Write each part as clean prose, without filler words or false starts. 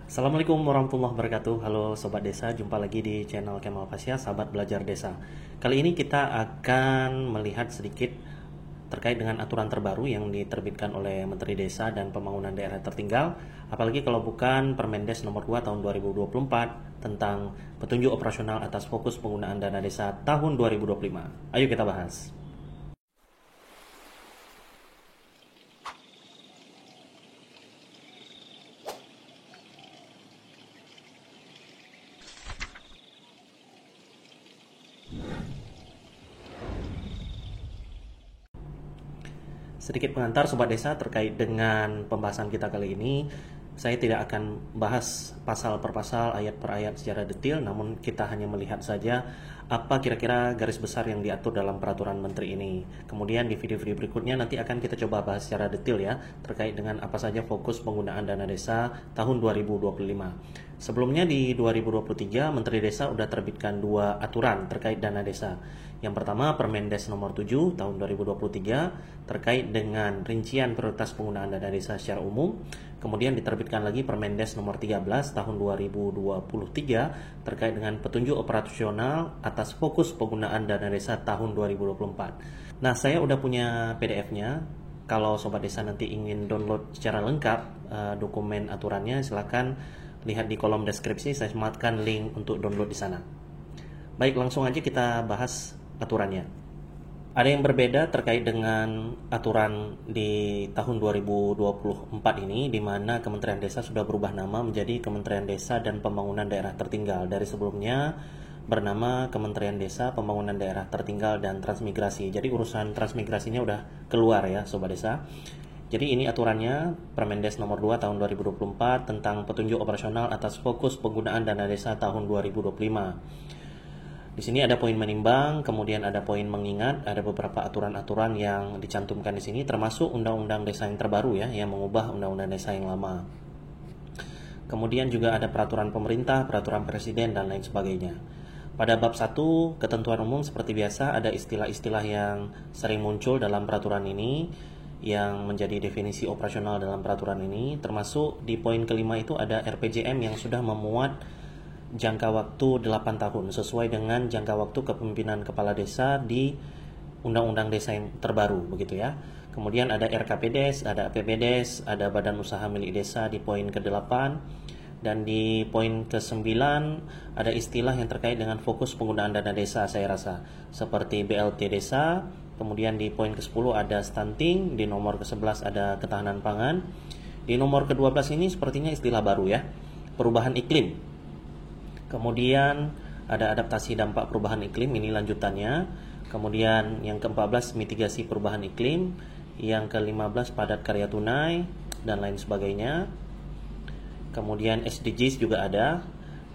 Assalamualaikum warahmatullahi wabarakatuh. Halo Sobat Desa, jumpa lagi di channel Kemal Pasya, Sahabat Belajar Desa. Kali ini kita akan melihat sedikit terkait dengan aturan terbaru yang diterbitkan oleh Menteri Desa dan Pembangunan Daerah Tertinggal, apalagi kalau bukan Permendes nomor 2 tahun 2024 tentang petunjuk operasional atas fokus penggunaan dana desa tahun 2025. Ayo kita bahas. Sedikit pengantar Sobat Desa terkait dengan pembahasan kita kali ini. Saya tidak akan bahas pasal per pasal, ayat per ayat secara detail, namun kita hanya melihat saja apa kira-kira garis besar yang diatur dalam peraturan menteri ini. Kemudian di video-video berikutnya nanti akan kita coba bahas secara detail ya, terkait dengan apa saja fokus penggunaan dana desa tahun 2025. Sebelumnya di 2023, Menteri Desa sudah terbitkan dua aturan terkait dana desa. Yang pertama Permendes nomor 7 tahun 2023 terkait dengan rincian prioritas penggunaan dana desa secara umum. Kemudian diterbitkan lagi Permendes nomor 13 tahun 2023 terkait dengan petunjuk operasional atas fokus penggunaan dana desa tahun 2024. Nah, saya udah punya PDF-nya. Kalau Sobat Desa nanti ingin download secara lengkap dokumen aturannya, silakan lihat di kolom deskripsi, saya sematkan link untuk download di sana. Baik, langsung aja kita bahas aturannya. Ada yang berbeda terkait dengan aturan di tahun 2024 ini, di mana Kementerian Desa sudah berubah nama menjadi Kementerian Desa dan Pembangunan Daerah Tertinggal. Dari sebelumnya bernama Kementerian Desa, Pembangunan Daerah Tertinggal dan Transmigrasi. Jadi urusan transmigrasinya udah keluar ya Sobat Desa. Jadi ini aturannya Permendes nomor 2 tahun 2024 tentang petunjuk operasional atas fokus penggunaan dana desa tahun 2025. Di sini ada poin menimbang, kemudian ada poin mengingat, ada beberapa aturan-aturan yang dicantumkan di sini, termasuk undang-undang desa yang terbaru ya, yang mengubah undang-undang desa yang lama. Kemudian juga ada peraturan pemerintah, peraturan presiden, dan lain sebagainya. Pada bab 1, ketentuan umum seperti biasa ada istilah-istilah yang sering muncul dalam peraturan ini, yang menjadi definisi operasional dalam peraturan ini, termasuk di poin kelima itu ada RPJM yang sudah memuat jangka waktu 8 tahun sesuai dengan jangka waktu kepemimpinan kepala desa di Undang-Undang Desa yang terbaru begitu ya. Kemudian ada RKPDes, ada APBDes, ada Badan Usaha Milik Desa di poin ke-8, dan di poin ke-9 ada istilah yang terkait dengan fokus penggunaan dana desa saya rasa, seperti BLT desa. Kemudian di poin ke-10 ada stunting, di nomor ke-11 ada ketahanan pangan. Di nomor ke-12 ini sepertinya istilah baru ya, perubahan iklim. Kemudian ada adaptasi dampak perubahan iklim, ini lanjutannya. Kemudian yang ke-14 mitigasi perubahan iklim, yang ke-15 padat karya tunai, dan lain sebagainya. Kemudian SDGs juga ada.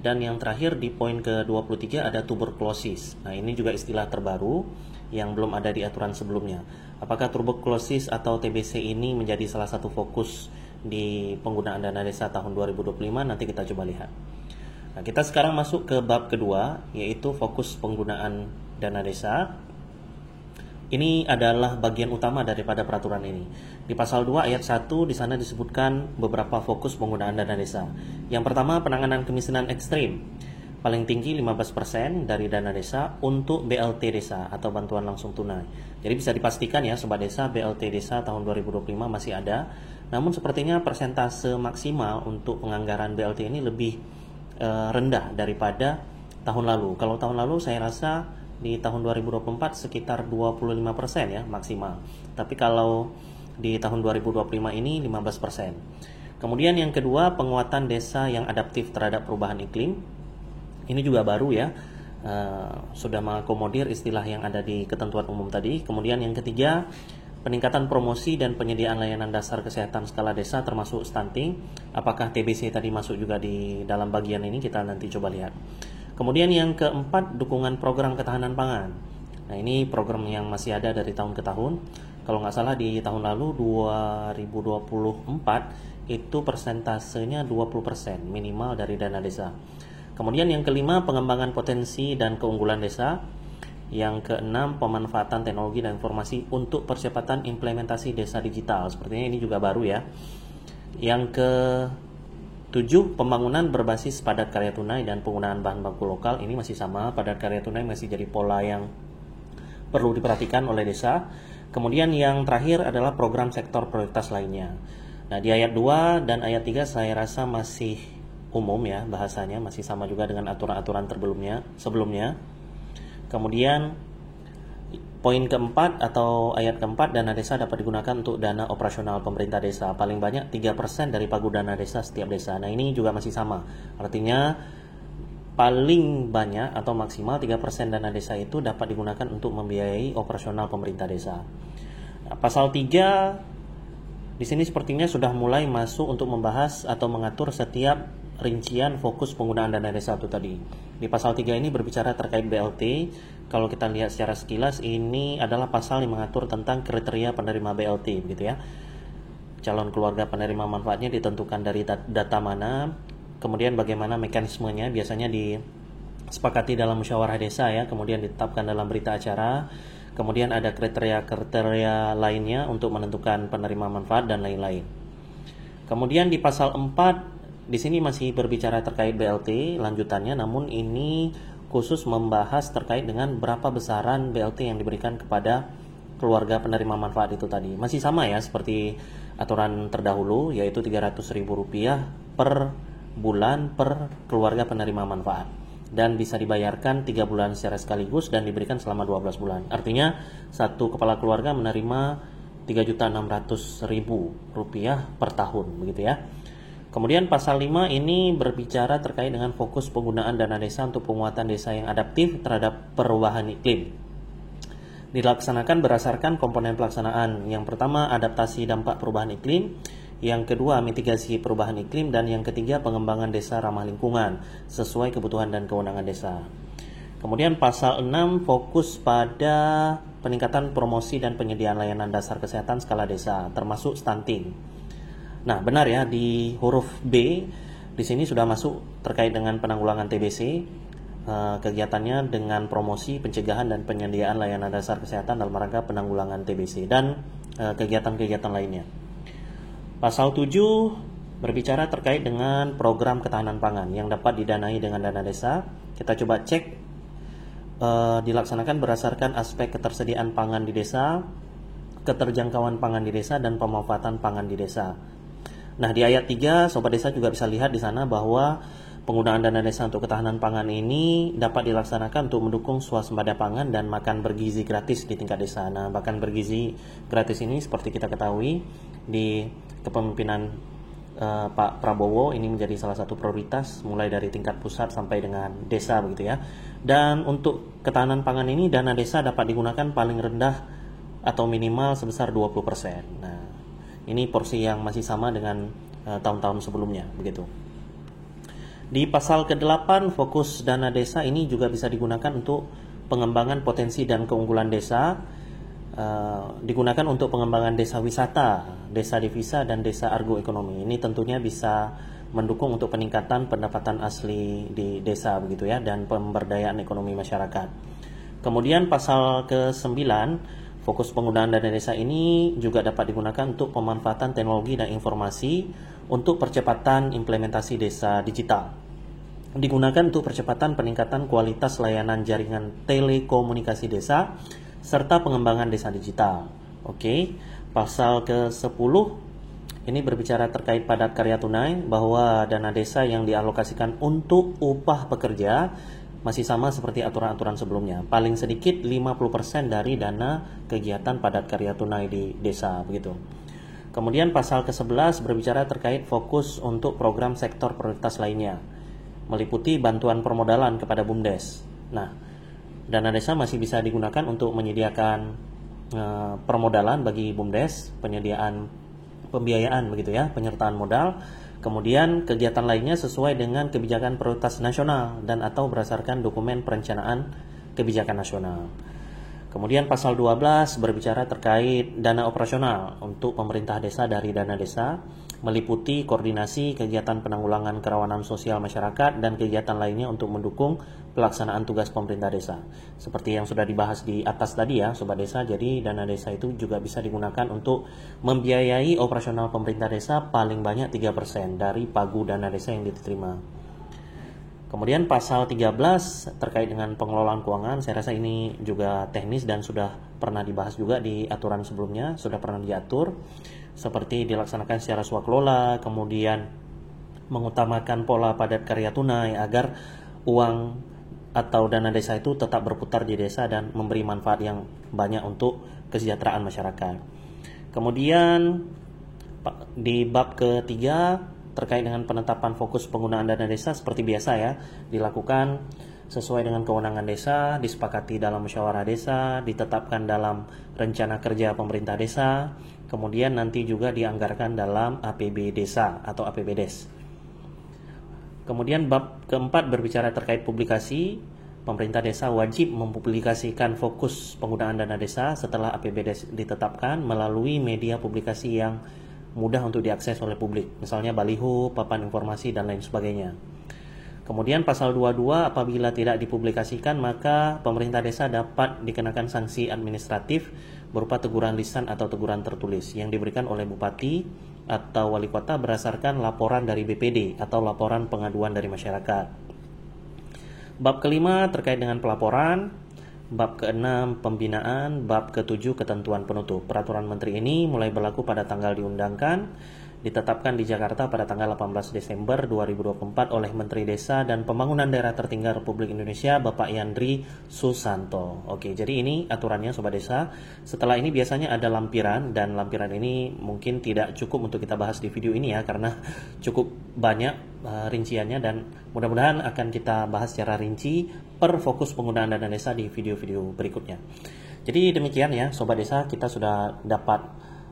Dan yang terakhir di poin ke-23 ada tuberkulosis. Nah, ini juga istilah terbaru yang belum ada di aturan sebelumnya. Apakah tuberkulosis atau TBC ini menjadi salah satu fokus di penggunaan dana desa tahun 2025? Nanti kita coba lihat. Nah, kita sekarang masuk ke bab kedua, yaitu fokus penggunaan dana desa. Ini adalah bagian utama daripada peraturan ini. Di pasal 2 ayat 1 di sana disebutkan beberapa fokus penggunaan dana desa. Yang pertama, penanganan kemiskinan ekstrim. Paling tinggi 15% dari dana desa untuk BLT desa atau bantuan langsung tunai. Jadi bisa dipastikan ya Sobat Desa, BLT desa tahun 2025 masih ada. Namun sepertinya persentase maksimal untuk penganggaran BLT ini lebih rendah daripada tahun lalu. Kalau tahun lalu saya rasa di tahun 2024 sekitar 25% ya maksimal. Tapi kalau di tahun 2025 ini 15%. Kemudian yang kedua, penguatan desa yang adaptif terhadap perubahan iklim. Ini juga baru ya, sudah mengakomodir istilah yang ada di ketentuan umum tadi. Kemudian yang ketiga, peningkatan promosi dan penyediaan layanan dasar kesehatan skala desa termasuk stunting. Apakah TBC tadi masuk juga di dalam bagian ini, kita nanti coba lihat. Kemudian yang keempat, dukungan program ketahanan pangan. Nah, ini program yang masih ada dari tahun ke tahun. Kalau nggak salah di tahun lalu 2024 itu persentasenya 20% minimal dari dana desa. Kemudian yang kelima, pengembangan potensi dan keunggulan desa. Yang keenam, pemanfaatan teknologi dan informasi untuk percepatan implementasi desa digital. Sepertinya ini juga baru ya. Yang 7. Pembangunan berbasis padat karya tunai dan penggunaan bahan baku lokal. Ini masih sama, padat karya tunai masih jadi pola yang perlu diperhatikan oleh desa. Kemudian yang terakhir adalah program sektor prioritas lainnya. Nah, di ayat 2 dan ayat 3 saya rasa masih umum ya bahasanya, masih sama juga dengan aturan-aturan sebelumnya. Kemudian poin keempat atau ayat keempat, dana desa dapat digunakan untuk dana operasional pemerintah desa. Paling banyak 3% dari pagu dana desa setiap desa. Nah, ini juga masih sama. Artinya paling banyak atau maksimal 3% dana desa itu dapat digunakan untuk membiayai operasional pemerintah desa. Nah, pasal 3 di sini sepertinya sudah mulai masuk untuk membahas atau mengatur setiap rincian fokus penggunaan dana desa itu tadi. Di pasal 3 ini berbicara terkait BLT. Kalau kita lihat secara sekilas, ini adalah pasal yang mengatur tentang kriteria penerima BLT, begitu ya. Calon keluarga penerima manfaatnya ditentukan dari data mana, kemudian bagaimana mekanismenya, biasanya disepakati dalam musyawarah desa ya, kemudian ditetapkan dalam berita acara. Kemudian ada kriteria-kriteria lainnya untuk menentukan penerima manfaat dan lain-lain. Kemudian di pasal 4 di sini masih berbicara terkait BLT lanjutannya, namun ini khusus membahas terkait dengan berapa besaran BLT yang diberikan kepada keluarga penerima manfaat itu tadi. Masih sama ya seperti aturan terdahulu, yaitu Rp300.000 per bulan per keluarga penerima manfaat, dan bisa dibayarkan 3 bulan secara sekaligus dan diberikan selama 12 bulan. Artinya satu kepala keluarga menerima Rp3.600.000 per tahun, begitu ya. Kemudian pasal 5 ini berbicara terkait dengan fokus penggunaan dana desa untuk penguatan desa yang adaptif terhadap perubahan iklim. Dilaksanakan berdasarkan komponen pelaksanaan. Yang pertama, adaptasi dampak perubahan iklim. Yang kedua, mitigasi perubahan iklim. Dan yang ketiga, pengembangan desa ramah lingkungan sesuai kebutuhan dan kewenangan desa. Kemudian pasal 6 fokus pada peningkatan promosi dan penyediaan layanan dasar kesehatan skala desa, termasuk stunting. Nah, benar ya, di huruf B di sini sudah masuk terkait dengan penanggulangan TBC, kegiatannya dengan promosi, pencegahan dan penyediaan layanan dasar kesehatan dalam rangka penanggulangan TBC dan kegiatan-kegiatan lainnya. Pasal 7 berbicara terkait dengan program ketahanan pangan yang dapat didanai dengan dana desa. Kita coba cek, dilaksanakan berdasarkan aspek ketersediaan pangan di desa, keterjangkauan pangan di desa, dan pemanfaatan pangan di desa. Nah, di ayat 3 Sobat Desa juga bisa lihat di sana bahwa penggunaan dana desa untuk ketahanan pangan ini dapat dilaksanakan untuk mendukung swasembada pangan dan makan bergizi gratis di tingkat desa. Nah, makan bergizi gratis ini seperti kita ketahui di kepemimpinan Pak Prabowo ini menjadi salah satu prioritas mulai dari tingkat pusat sampai dengan desa, begitu ya. Dan untuk ketahanan pangan ini dana desa dapat digunakan paling rendah atau minimal sebesar 20%. Nah, ini porsi yang masih sama dengan tahun-tahun sebelumnya, begitu. Di pasal ke-8 fokus dana desa ini juga bisa digunakan untuk pengembangan potensi dan keunggulan desa, digunakan untuk pengembangan desa wisata, desa devisa, dan desa argo ekonomi. Ini tentunya bisa mendukung untuk peningkatan pendapatan asli di desa, begitu ya, dan pemberdayaan ekonomi masyarakat. Kemudian pasal ke-9 fokus penggunaan dana desa ini juga dapat digunakan untuk pemanfaatan teknologi dan informasi untuk percepatan implementasi desa digital. Digunakan untuk percepatan peningkatan kualitas layanan jaringan telekomunikasi desa serta pengembangan desa digital. Oke, pasal ke-10 ini berbicara terkait padat karya tunai, bahwa dana desa yang dialokasikan untuk upah pekerja masih sama seperti aturan-aturan sebelumnya. Paling sedikit 50% dari dana kegiatan padat karya tunai di desa, begitu. Kemudian pasal ke-11 berbicara terkait fokus untuk program sektor prioritas lainnya, meliputi bantuan permodalan kepada BUMDes. Nah, dana desa masih bisa digunakan untuk menyediakan permodalan bagi BUMDes, penyediaan pembiayaan, begitu ya, penyertaan modal. Kemudian kegiatan lainnya sesuai dengan kebijakan prioritas nasional dan atau berdasarkan dokumen perencanaan kebijakan nasional. Kemudian pasal 12 berbicara terkait dana operasional untuk pemerintah desa dari dana desa. meliputi koordinasi kegiatan penanggulangan kerawanan sosial masyarakat dan kegiatan lainnya untuk mendukung pelaksanaan tugas pemerintah desa. Seperti yang sudah dibahas di atas tadi ya, Sobat Desa, jadi dana desa itu juga bisa digunakan untuk membiayai operasional pemerintah desa paling banyak 3% dari pagu dana desa yang diterima. Kemudian pasal 13 terkait dengan pengelolaan keuangan, saya rasa ini juga teknis dan sudah pernah dibahas juga di aturan sebelumnya, sudah pernah diatur. Seperti dilaksanakan secara swakelola, kemudian mengutamakan pola padat karya tunai agar uang atau dana desa itu tetap berputar di desa dan memberi manfaat yang banyak untuk kesejahteraan masyarakat. Kemudian di bab ketiga terkait dengan penetapan fokus penggunaan dana desa seperti biasa ya, dilakukan sesuai dengan kewenangan desa, disepakati dalam musyawarah desa, ditetapkan dalam rencana kerja pemerintah desa, kemudian nanti juga dianggarkan dalam APB desa atau APBDes. Kemudian bab keempat berbicara terkait publikasi. Pemerintah desa wajib mempublikasikan fokus penggunaan dana desa setelah APBDes ditetapkan melalui media publikasi yang mudah untuk diakses oleh publik, misalnya baliho, papan informasi, dan lain sebagainya. Kemudian pasal 22, apabila tidak dipublikasikan maka pemerintah desa dapat dikenakan sanksi administratif berupa teguran lisan atau teguran tertulis yang diberikan oleh bupati atau wali kota berdasarkan laporan dari BPD atau laporan pengaduan dari masyarakat. Bab kelima terkait dengan pelaporan, bab ke-6 pembinaan, bab ke-7 ketentuan penutup. Peraturan menteri ini mulai berlaku pada tanggal diundangkan, ditetapkan di Jakarta pada tanggal 18 Desember 2024 oleh Menteri Desa dan Pembangunan Daerah Tertinggal Republik Indonesia Bapak Yandri Susanto. Oke, jadi ini aturannya Sobat Desa. Setelah ini biasanya ada lampiran, dan lampiran ini mungkin tidak cukup untuk kita bahas di video ini ya, karena cukup banyak rinciannya, dan mudah-mudahan akan kita bahas secara rinci per fokus penggunaan dana desa di video-video berikutnya. Jadi demikian ya Sobat Desa, kita sudah dapat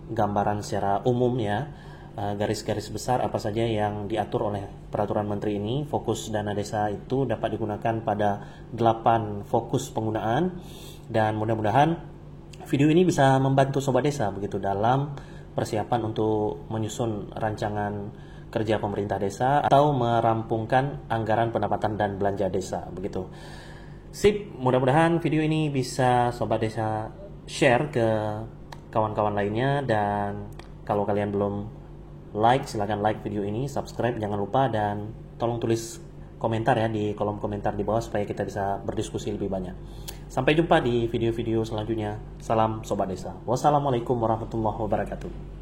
gambaran secara umum ya, garis-garis besar apa saja yang diatur oleh peraturan menteri ini. Fokus dana desa itu dapat digunakan pada 8 fokus penggunaan, dan mudah-mudahan video ini bisa membantu Sobat Desa begitu dalam persiapan untuk menyusun rancangan kerja pemerintah desa atau merampungkan anggaran pendapatan dan belanja desa begitu. Sip, mudah-mudahan video ini bisa Sobat Desa share ke kawan-kawan lainnya, dan kalau kalian belum like, silahkan like video ini, subscribe jangan lupa, dan tolong tulis komentar ya di kolom komentar di bawah supaya kita bisa berdiskusi lebih banyak. Sampai jumpa di video-video selanjutnya. Salam Sobat Desa. Wassalamualaikum warahmatullahi wabarakatuh.